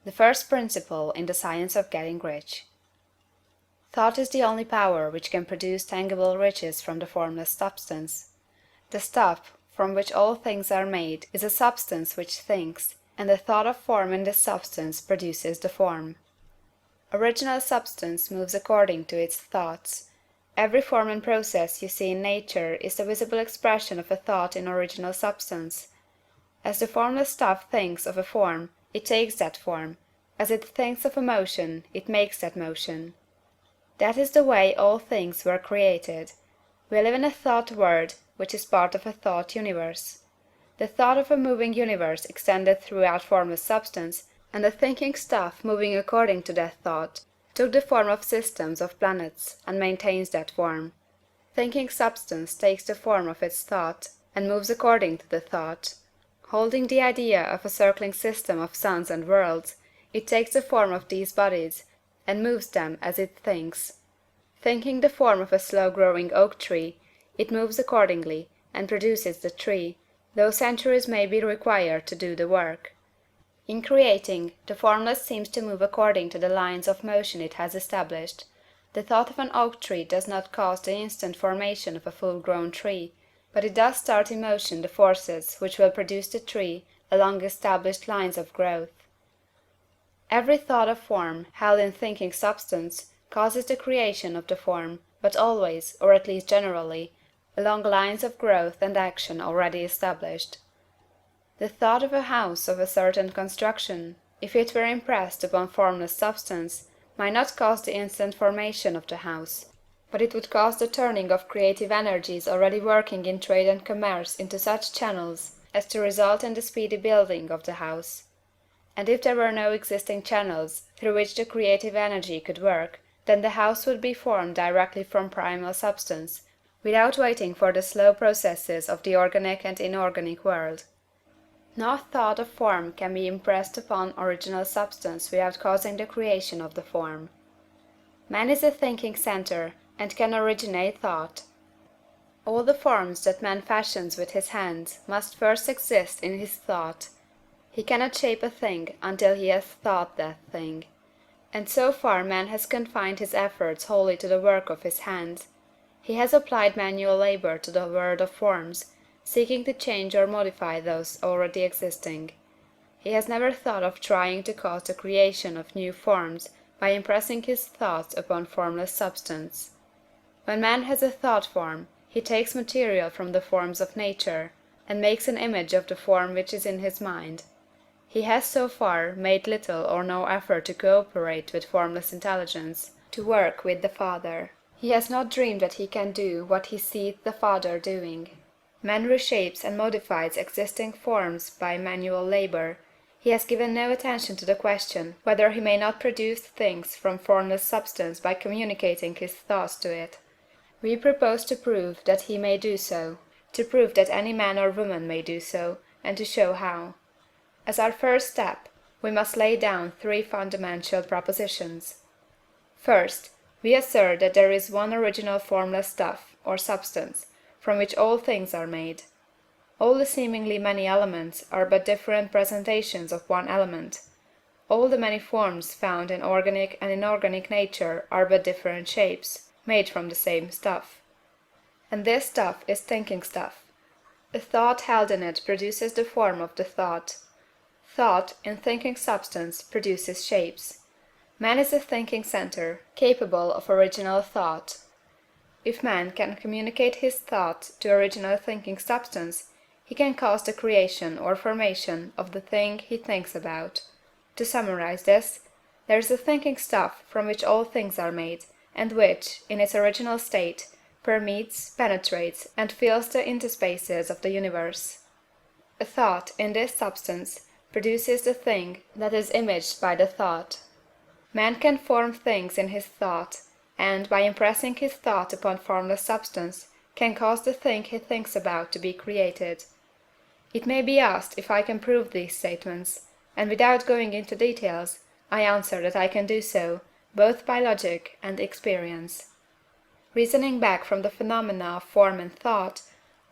The first principle in the science of getting rich. Thought is the only power which can produce tangible riches from the formless substance. The stuff, from which all things are made, is a substance which thinks, and the thought of form in this substance produces the form. Original substance moves according to its thoughts. Every form and process you see in nature is the visible expression of a thought in original substance. As the formless stuff thinks of a form, it takes that form; as it thinks of a motion, it makes that motion. That is the way all things were created. We live in a thought world, which is part of a thought universe. The thought of a moving universe extended throughout formless substance, and the thinking stuff moving according to that thought took the form of systems of planets, and maintains that form. Thinking substance takes the form of its thought, and moves according to the thought. Holding the idea of a circling system of suns and worlds, it takes the form of these bodies, and moves them as it thinks. Thinking the form of a slow-growing oak tree, it moves accordingly, and produces the tree, though centuries may be required to do the work. In creating, the formless seems to move according to the lines of motion it has established. The thought of an oak tree does not cause the instant formation of a full-grown tree, but it does start in motion the forces which will produce the tree along established lines of growth. Every thought of form, held in thinking substance, causes the creation of the form, but always, or at least generally, along lines of growth and action already established. The thought of a house of a certain construction, if it were impressed upon formless substance, might not cause the instant formation of the house, but it would cause the turning of creative energies already working in trade and commerce into such channels as to result in the speedy building of the house. And if there were no existing channels through which the creative energy could work, then the house would be formed directly from primal substance, without waiting for the slow processes of the organic and inorganic world. No thought of form can be impressed upon original substance without causing the creation of the form. Man is a thinking centre, and can originate thought. All the forms that man fashions with his hands must first exist in his thought. He cannot shape a thing until he has thought that thing. And so far man has confined his efforts wholly to the work of his hands. He has applied manual labor to the world of forms, seeking to change or modify those already existing. He has never thought of trying to cause the creation of new forms by impressing his thoughts upon formless substance. When man has a thought form, he takes material from the forms of nature, and makes an image of the form which is in his mind. He has so far made little or no effort to cooperate with formless intelligence, to work with the Father. He has not dreamed that he can do what he sees the Father doing. Man reshapes and modifies existing forms by manual labor. He has given no attention to the question whether he may not produce things from formless substance by communicating his thoughts to it. We propose to prove that he may do so, to prove that any man or woman may do so, and to show how. As our first step, we must lay down three fundamental propositions. First, we assert that there is one original formless stuff, or substance, from which all things are made. All the seemingly many elements are but different presentations of one element. All the many forms found in organic and inorganic nature are but different shapes, made from the same stuff. And this stuff is thinking stuff. A thought held in it produces the form of the thought. Thought, in thinking substance, produces shapes. Man is a thinking centre, capable of original thought. If man can communicate his thought to original thinking substance, he can cause the creation or formation of the thing he thinks about. To summarize this, there is a thinking stuff from which all things are made, and which, in its original state, permeates, penetrates, and fills the interspaces of the universe. A thought, in this substance, produces the thing that is imaged by the thought. Man can form things in his thought, and, by impressing his thought upon formless substance, can cause the thing he thinks about to be created. It may be asked if I can prove these statements, and without going into details, I answer that I can do so, both by logic and experience. Reasoning back from the phenomena of form and thought,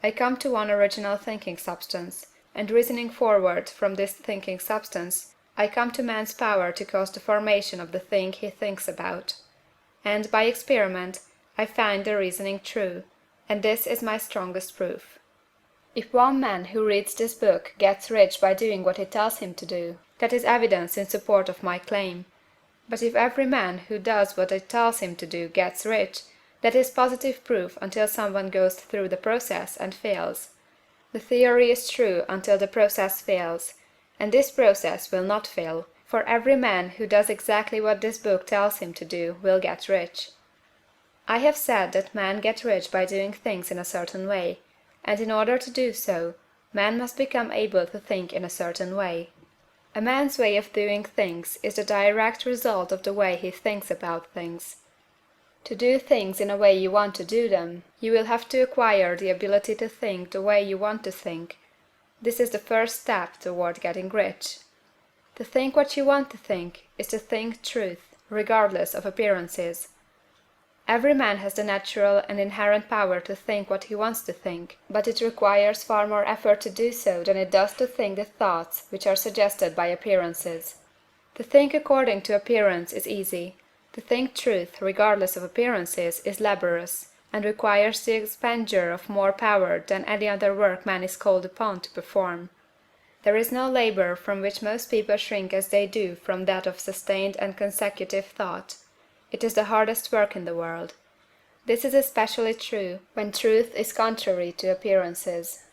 I come to one original thinking substance, and reasoning forward from this thinking substance, I come to man's power to cause the formation of the thing he thinks about. And, by experiment, I find the reasoning true, and this is my strongest proof. If one man who reads this book gets rich by doing what it tells him to do, that is evidence in support of my claim. But if every man who does what it tells him to do gets rich, that is positive proof until someone goes through the process and fails. The theory is true until the process fails, and this process will not fail, for every man who does exactly what this book tells him to do will get rich. I have said that men get rich by doing things in a certain way, and in order to do so, man must become able to think in a certain way. A man's way of doing things is the direct result of the way he thinks about things. To do things in a way you want to do them, you will have to acquire the ability to think the way you want to think. This is the first step toward getting rich. To think what you want to think is to think truth, regardless of appearances. Every man has the natural and inherent power to think what he wants to think, but it requires far more effort to do so than it does to think the thoughts which are suggested by appearances. To think according to appearance is easy. To think truth regardless of appearances is laborious, and requires the expenditure of more power than any other work man is called upon to perform. There is no labor from which most people shrink as they do from that of sustained and consecutive thought. It is the hardest work in the world. This is especially true when truth is contrary to appearances.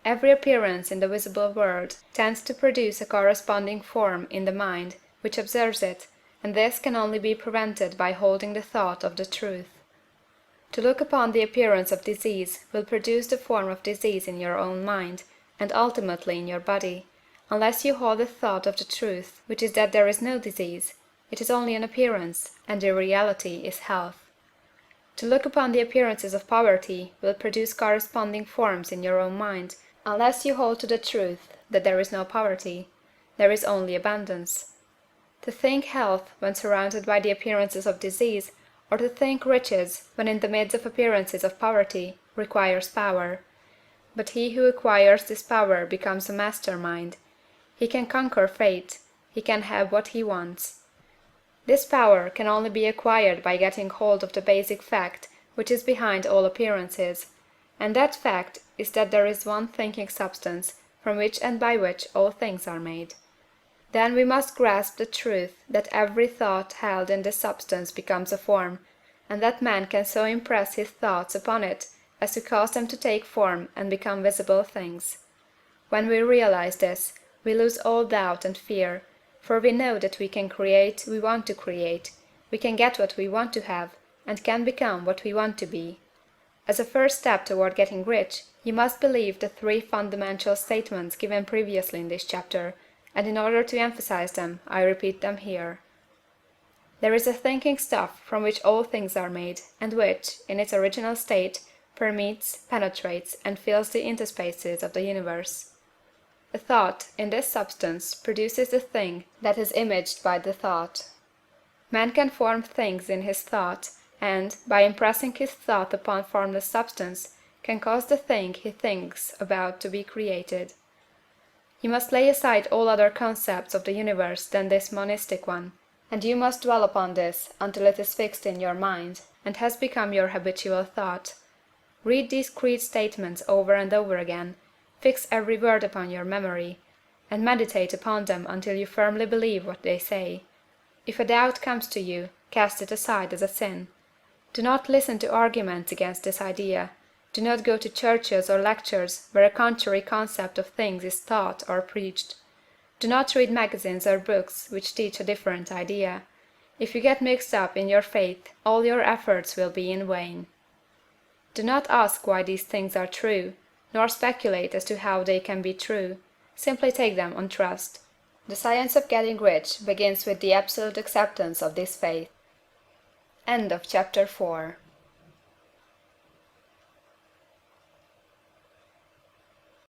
Every appearance in the visible world tends to produce a corresponding form in the mind which observes it, and this can only be prevented by holding the thought of the truth. To look upon the appearance of disease will produce the form of disease in your own mind, and ultimately in your body, unless you hold the thought of the truth, which is that there is no disease, it is only an appearance, and the reality is health. To look upon the appearances of poverty will produce corresponding forms in your own mind, unless you hold to the truth that there is no poverty, there is only abundance. To think health when surrounded by the appearances of disease, or to think riches when in the midst of appearances of poverty, requires power. But he who acquires this power becomes a master mind. He can conquer fate, he can have what he wants. This power can only be acquired by getting hold of the basic fact which is behind all appearances, and that fact is that there is one thinking substance from which and by which all things are made. Then we must grasp the truth that every thought held in this substance becomes a form, and that man can so impress his thoughts upon it as to cause them to take form and become visible things. When we realize this, we lose all doubt and fear, for we know that we can create we want to create, we can get what we want to have, and can become what we want to be. As a first step toward getting rich, you must believe the three fundamental statements given previously in this chapter, and in order to emphasize them, I repeat them here. There is a thinking stuff from which all things are made, and which, in its original state, permeates, penetrates, and fills the interspaces of the universe. A thought, in this substance, produces the thing that is imaged by the thought. Man can form things in his thought, and, by impressing his thought upon formless substance, can cause the thing he thinks about to be created. You must lay aside all other concepts of the universe than this monistic one, and you must dwell upon this until it is fixed in your mind, and has become your habitual thought. Read these creed statements over and over again, fix every word upon your memory, and meditate upon them until you firmly believe what they say. If a doubt comes to you, cast it aside as a sin. Do not listen to arguments against this idea. Do not go to churches or lectures where a contrary concept of things is taught or preached. Do not read magazines or books which teach a different idea. If you get mixed up in your faith, all your efforts will be in vain. Do not ask why these things are true, nor speculate as to how they can be true. Simply take them on trust. The science of getting rich begins with the absolute acceptance of this faith. End of chapter 4.